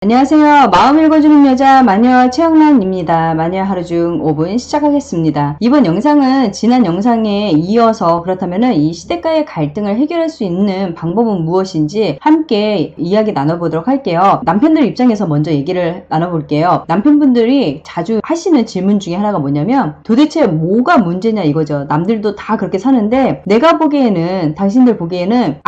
안녕하세요. 마음 읽어주는 여자 마녀 최영란입니다. 마녀 하루 중 5분 시작하겠습니다. 이번 영상은 지난 영상에 이어서 그렇다면 이 시댁과의 갈등을 해결할 수 있는 방법은 무엇인지 함께 이야기 나눠보도록 할게요. 남편들 입장에서 먼저 얘기를 나눠볼게요. 남편분들이 자주 하시는 질문 중에 하나가 뭐냐면 도대체 뭐가 문제냐 이거죠. 남들도 다 그렇게 사는데 내가 보기에는 당신들 보기에는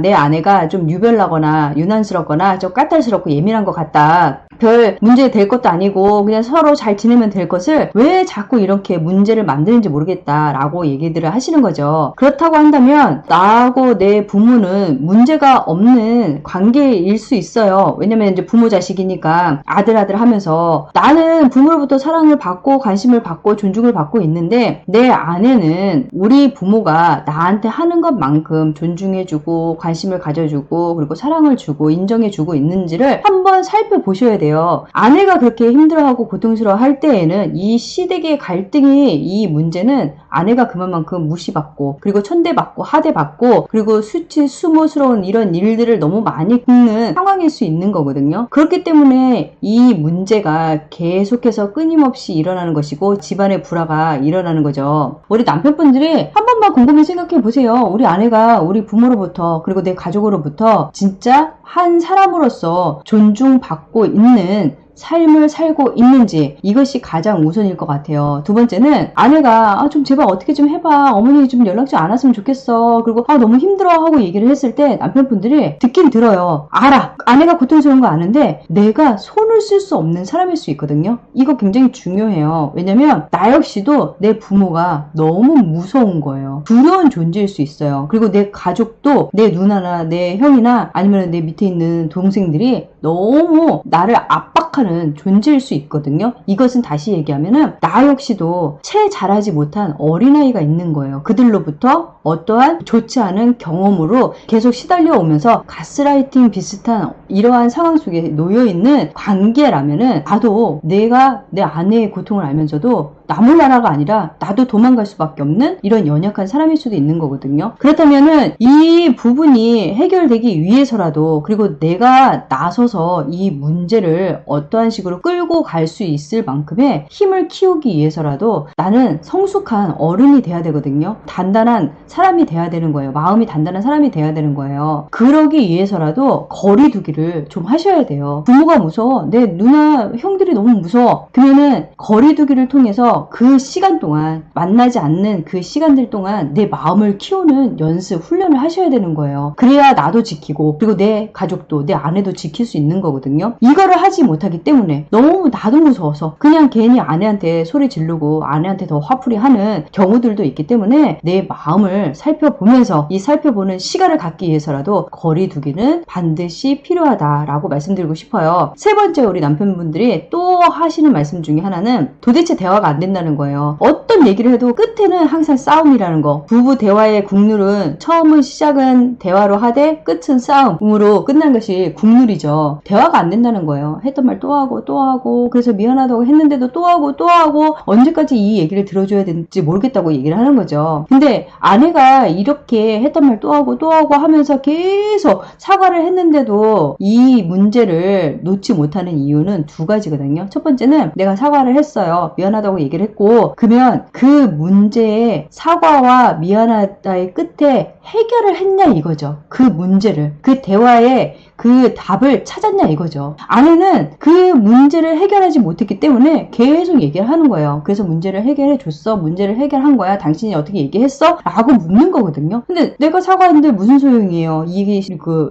내 아내가 좀 유별나거나 유난스럽거나 좀 까탈스럽고 예민한 것 같다. 별 문제 될 것도 아니고 그냥 서로 잘 지내면 될 것을 왜 자꾸 이렇게 문제를 만드는지 모르겠다라고 얘기들을 하시는 거죠. 그렇다고 한다면 나하고 내 부모는 문제가 없는 관계일 수 있어요. 왜냐면 이제 부모 자식이니까 아들 하면서 나는 부모로부터 사랑을 받고 관심을 받고 존중을 받고 있는데 내 아내는 우리 부모가 나한테 하는 것만큼 존중해주고 관심을 가져주고 그리고 사랑을 주고 인정해주고 있는지를 한번 살펴보셔야 돼요. 아내가 그렇게 힘들어하고 고통스러워할 때에는 이 시댁의 갈등이 이 문제는 아내가 그만큼 무시받고 그리고 천대받고 하대받고 그리고 수모스러운 이런 일들을 너무 많이 겪는 상황일 수 있는 거거든요. 그렇기 때문에 이 문제가 계속해서 끊임없이 일어나는 것이고 집안의 불화가 일어나는 거죠. 우리 남편분들이 한 번만 곰곰이 생각해 보세요. 우리 아내가 우리 부모로부터 그리고 내 가족으로부터 진짜 한 사람으로서 존중받고 있는 삶을 살고 있는지 이것이 가장 우선일 것 같아요. 두 번째는 아내가 좀 제발 어떻게 좀 해봐. 어머니 좀 연락 좀 안 왔으면 좋겠어. 그리고 너무 힘들어하고 얘기를 했을 때 남편분들이 듣긴 들어요. 알아. 아내가 고통스러운 거 아는데 내가 손을 쓸 수 없는 사람일 수 있거든요. 이거 굉장히 중요해요. 왜냐면 나 역시도 내 부모가 너무 무서운 거예요. 두려운 존재일 수 있어요. 그리고 내 가족도 내 누나나 내 형이나 아니면 내 밑에 있는 동생들이 너무 나를 압박하는 존재일 수 있거든요. 이것은 다시 얘기하면은 나 역시도 채 자라지 못한 어린아이가 있는 거예요. 그들로부터 어떠한 좋지 않은 경험으로 계속 시달려 오면서 가스라이팅 비슷한 이러한 상황 속에 놓여있는 관계라면은 나도 내가 내 아내의 고통을 알면서도 나 몰라라가 아니라 나도 도망갈 수밖에 없는 이런 연약한 사람일 수도 있는 거거든요. 그렇다면은 이 부분이 해결되기 위해서라도 그리고 내가 나서서 이 문제를 어떠한 식으로 끌고 갈 수 있을 만큼의 힘을 키우기 위해서라도 나는 성숙한 어른이 돼야 되거든요. 단단한 사람이 돼야 되는 거예요. 마음이 단단한 사람이 돼야 되는 거예요. 그러기 위해서라도 거리 두기를 좀 하셔야 돼요. 부모가 무서워. 내 누나 형들이 너무 무서워. 그러면은 거리 두기를 통해서 그 시간 동안 만나지 않는 그 시간들 동안 내 마음을 키우는 연습, 훈련을 하셔야 되는 거예요. 그래야 나도 지키고 그리고 내 가족도 내 아내도 지킬 수 있는 거거든요. 이거를 하지 못하기 때문에 너무 나도 무서워서 그냥 괜히 아내한테 소리 지르고 아내한테 더 화풀이 하는 경우들도 있기 때문에 내 마음을 살펴보면서 이 살펴보는 시간을 갖기 위해서라도 거리 두기는 반드시 필요하다라고 말씀드리고 싶어요. 세 번째 우리 남편분들이 또 하시는 말씀 중에 하나는 도대체 대화가 안 된다는 거예요. 어떤 얘기를 해도 끝에는 항상 싸움이라는 거. 부부 대화의 국룰은 처음은 시작은 대화로 하되 끝은 싸움으로 끝난 것이 국룰이죠. 대화가 안 된다는 거예요. 했던 말 또 하고 그래서 미안하다고 했는데도 또 하고 언제까지 이 얘기를 들어줘야 되는지 모르겠다고 얘기를 하는 거죠. 근데 아내가 이렇게 했던 말 또 하고 하면서 계속 사과를 했는데도 이 문제를 놓지 못하는 이유는 두 가지거든요. 첫 번째는 내가 사과를 했어요. 미안하다고 얘기를 했고 그러면 그 문제의 사과와 미안하다의 끝에 해결을 했냐 이거죠. 그 문제를 그 대화에 그 답을 찾았냐 이거죠. 아내는 그 문제를 해결하지 못했기 때문에 계속 얘기를 하는 거예요. 그래서 문제를 해결해 줬어. 문제를 해결한 거야. 당신이 어떻게 얘기했어? 라고 묻는 거거든요. 근데 내가 사과했는데 무슨 소용이에요. 이게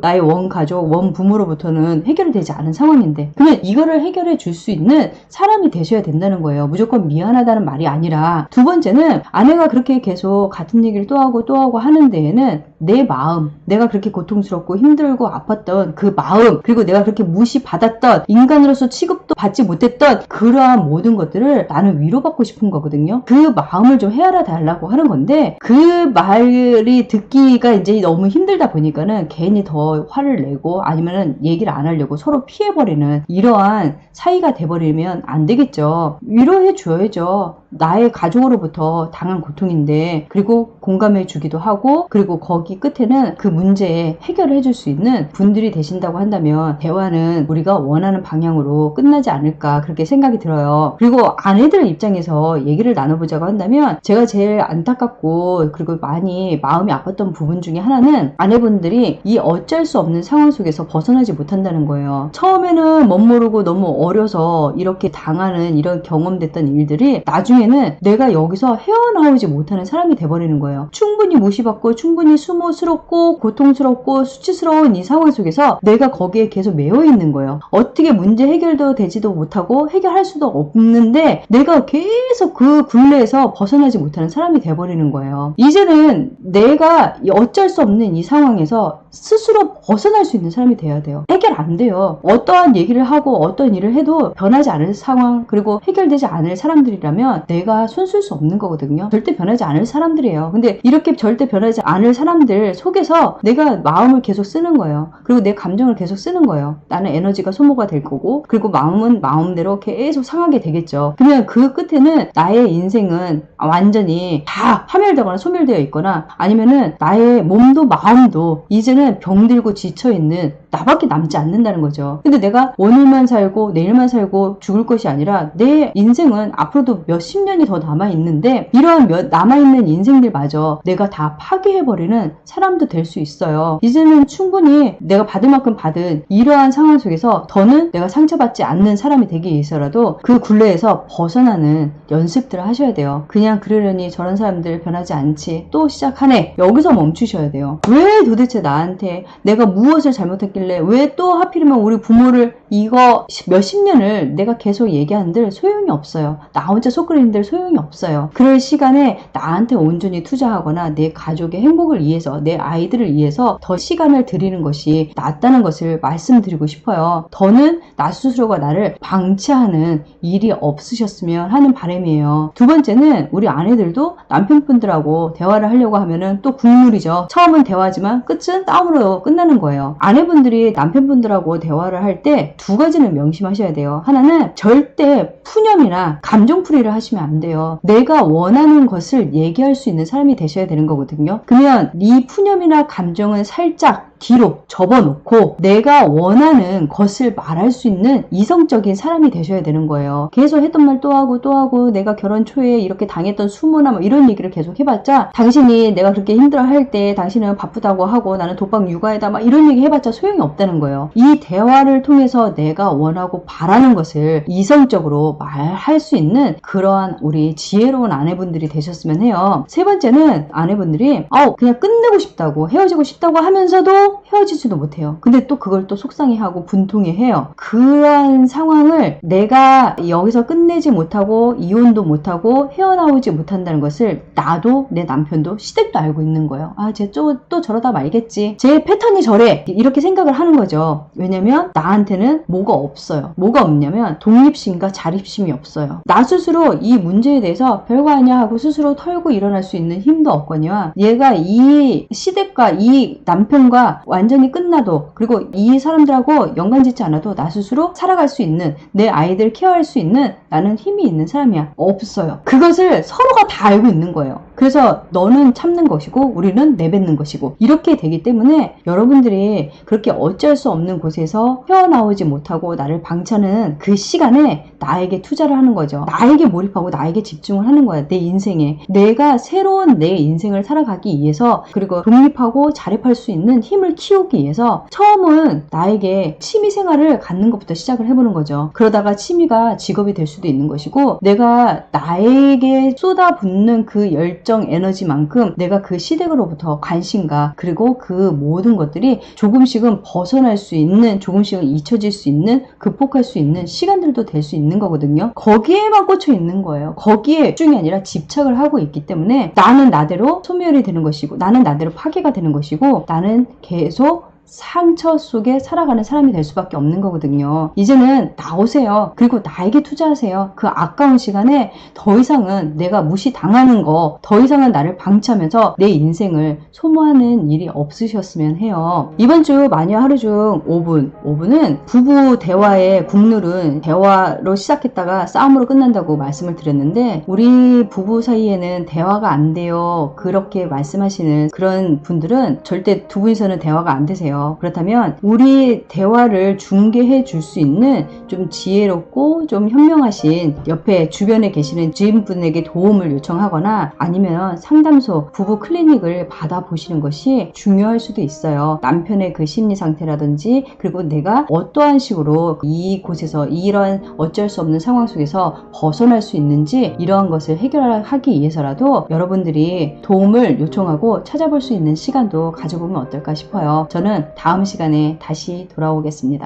나의 원가족, 원부모로부터는 해결이 되지 않은 상황인데 그러면 이거를 해결해 줄 수 있는 사람이 되셔야 된다는 거예요. 무조건 미안하다는 말이 아니라 두 번째는 아내가 그렇게 계속 같은 얘기를 또 하고 하는 데에는 내 마음, 내가 그렇게 고통스럽고 힘들고 아팠던 그 마음, 그리고 내가 그렇게 무시받았던 인간으로서 취급도 받지 못했던 그러한 모든 것들을 나는 위로받고 싶은 거거든요. 그 마음을 좀 헤아려 달라고 하는 건데 그 말이 듣기가 이제 너무 힘들다 보니까는 괜히 더 화를 내고 아니면은 얘기를 안 하려고 서로 피해버리는 이러한 사이가 돼버리면 안 되겠죠. 위로해 줘야죠. 나의 가족으로부터 당한 고통인데, 그리고 공감해 주기도 하고, 그리고 거기 끝에는 그 문제에 해결을 해줄 수 있는 분들이 되신다고 한다면 대화는 우리가 원하는 방향으로 끝나지 않을까, 그렇게 생각이 들어요. 그리고 아내들 입장에서 얘기를 나눠보자고 한다면, 제가 제일 안타깝고 그리고 많이 마음이 아팠던 부분 중에 하나는 아내분들이 이 어쩔 수 없는 상황 속에서 벗어나지 못한다는 거예요. 처음에는 멋모르고 너무 어려서 이렇게 당하는 이런 경험됐던 일들이 나중에는 내가 여기서 헤어나오지 못하는 사람이 돼버리는 거예요. 충분히 무시받고 충분히 수모스럽고 고통스럽고 수치스러운 이 상황 속에서 내가 거기에 계속 매여 있는 거예요. 어떻게 문제 해결도 되지도 못하고 해결할 수도 없는데 내가 계속 그 굴레에서 벗어나지 못하는 사람이 돼버리는 거예요. 이제는 내가 어쩔 수 없는 이 상황에서 스스로 벗어날 수 있는 사람이 돼야 돼요. 해결 안 돼요. 어떠한 얘기를 하고 어떤 일을 해도 변하지 않을 상황, 그리고 해결되지 않을 사람들이라면 내가 손쓸 수 없는 거거든요. 절대 변하지 않을 사람들이에요. 근데 이렇게 절대 변하지 않을 사람들 속에서 내가 마음을 계속 쓰는 거예요. 그리고 내 감정을 계속 쓰는 거예요. 나는 에너지가 소모가 될 거고, 그리고 마음은 마음대로 계속 상하게 되겠죠. 그러면 그 끝에는 나의 인생은 완전히 다 파멸되거나 소멸되어 있거나, 아니면은 나의 몸도 마음도 이제는 병들고 지쳐있는 나밖에 남지 않는다는 거죠. 근데 내가 오늘만 살고 내일만 살고 죽을 것이 아니라 내 인생은 앞으로도 몇십 년이 더 남아있는데, 이러한 남아있는 인생들마저 내가 다 파괴해버리는 사람도 될 수 있어요. 이제는 충분히 내가 받을 만큼 받은 이러한 상황 속에서 더는 내가 상처받지 않는 사람이 되기 위해서라도 그 굴레에서 벗어나는 연습들을 하셔야 돼요. 그냥 그러려니 저런 사람들 변하지 않지, 또 시작하네, 여기서 멈추셔야 돼요. 왜 도대체 나한테 내가 무엇을 잘못했길래 왜 또 하필이면 우리 부모를 이거 몇십 년을 내가 계속 얘기하는들 소용이 없어요. 나 혼자 속끓이는들 소용이 없어요. 그럴 시간에 나한테 온전히 투자하거나 내 가족의 행복을 위해서, 내 아이들을 위해서 더 시간을 들이는 것이 낫다는 것을 말씀드리고 싶어요. 더는 나 스스로가 나를 방치하는 일이 없으셨으면 하는 바람이에요. 두 번째는 우리 아내들도 남편분들하고 대화를 하려고 하면은 또 국룰이죠. 처음은 대화지만 끝은 싸움으로 끝나는 거예요. 아내분들이 남편분들하고 대화를 할 때 두 가지는 명심하셔야 돼요. 하나는 절대 푸념이나 감정풀이를 하시면 안 돼요. 내가 원하는 것을 얘기할 수 있는 사람이 되셔야 되는 거거든요. 그러면 네 푸념이나 감정은 살짝 뒤로 접어놓고 내가 원하는 것을 말할 수 있는 이성적인 사람이 되셔야 되는 거예요. 계속 했던 말 또 하고 내가 결혼 초에 이렇게 당했던 수모나 뭐 이런 얘기를 계속 해봤자, 당신이 내가 그렇게 힘들어할 때 당신은 바쁘다고 하고 나는 독박 육아에다 막 이런 얘기 해봤자 소용이 없다는 거예요. 이 대화를 통해서 내가 원하고 바라는 것을 이성적으로 말할 수 있는 그러한 우리 지혜로운 아내분들이 되셨으면 해요. 세 번째는 아내분들이 그냥 끝내고 싶다고, 헤어지고 싶다고 하면서도 헤어지지도 못해요. 근데 또 그걸 또 속상해하고 분통해해요. 그러한 상황을 내가 여기서 끝내지 못하고 이혼도 못하고 헤어나오지 못한다는 것을 나도 내 남편도 시댁도 알고 있는 거예요. 쟤 또 저러다 말겠지, 제 패턴이 저래, 이렇게 생각을 하는 거죠. 왜냐면 나한테는 뭐가 없어요. 뭐가 없냐면 독립심과 자립심이 없어요. 나 스스로 이 문제에 대해서 별거 아니야 하고 스스로 털고 일어날 수 있는 힘도 없거니와, 얘가 이 시댁과 이 남편과 완전히 끝나도, 그리고 이 사람들하고 연관짓지 않아도 나 스스로 살아갈 수 있는, 내 아이들 케어할 수 있는 나는 힘이 있는 사람이야. 없어요. 그것을 서로가 다 알고 있는 거예요. 그래서 너는 참는 것이고 우리는 내뱉는 것이고, 이렇게 되기 때문에 여러분들이 그렇게 어쩔 수 없는 곳에서 헤어나오지 못하고 나를 방치하는 그 시간에 나에게 투자를 하는 거죠. 나에게 몰입하고 나에게 집중을 하는 거야. 내 인생에 내가 새로운 내 인생을 살아가기 위해서, 그리고 독립하고 자립할 수 있는 힘을 키우기 위해서 처음은 나에게 취미생활을 갖는 것부터 시작을 해보는 거죠. 그러다가 취미가 직업이 될 수도 있는 것이고, 내가 나에게 쏟아붓는 그 열정 에너지만큼 내가 그 시댁으로부터 관심과 그리고 그 모든 것들이 조금씩은 벗어날 수 있는, 조금씩은 잊혀질 수 있는, 극복할 수 있는 시간들도 될 수 있는 거거든요. 거기에만 꽂혀 있는 거예요. 거기에 집중이 아니라 집착을 하고 있기 때문에 나는 나대로 소멸이 되는 것이고, 나는 나대로 파괴가 되는 것이고, 나는 계속 상처 속에 살아가는 사람이 될 수밖에 없는 거거든요. 이제는 나오세요. 그리고 나에게 투자하세요. 그 아까운 시간에 더 이상은 내가 무시당하는 거, 더 이상은 나를 방치하면서 내 인생을 소모하는 일이 없으셨으면 해요. 이번 주 마녀 하루 중 5분은 부부 대화의 국룰은 대화로 시작했다가 싸움으로 끝난다고 말씀을 드렸는데, 우리 부부 사이에는 대화가 안 돼요, 그렇게 말씀하시는 그런 분들은 절대 두 분이서는 대화가 안 되세요. 그렇다면 우리 대화를 중개해 줄 수 있는 좀 지혜롭고 좀 현명하신 옆에 주변에 계시는 지인분에게 도움을 요청하거나 아니면 상담소, 부부 클리닉을 받아보시는 것이 중요할 수도 있어요. 남편의 그 심리 상태라든지, 그리고 내가 어떠한 식으로 이곳에서 이런 어쩔 수 없는 상황 속에서 벗어날 수 있는지, 이러한 것을 해결하기 위해서라도 여러분들이 도움을 요청하고 찾아볼 수 있는 시간도 가져보면 어떨까 싶어요. 저는 다음 시간에 다시 돌아오겠습니다.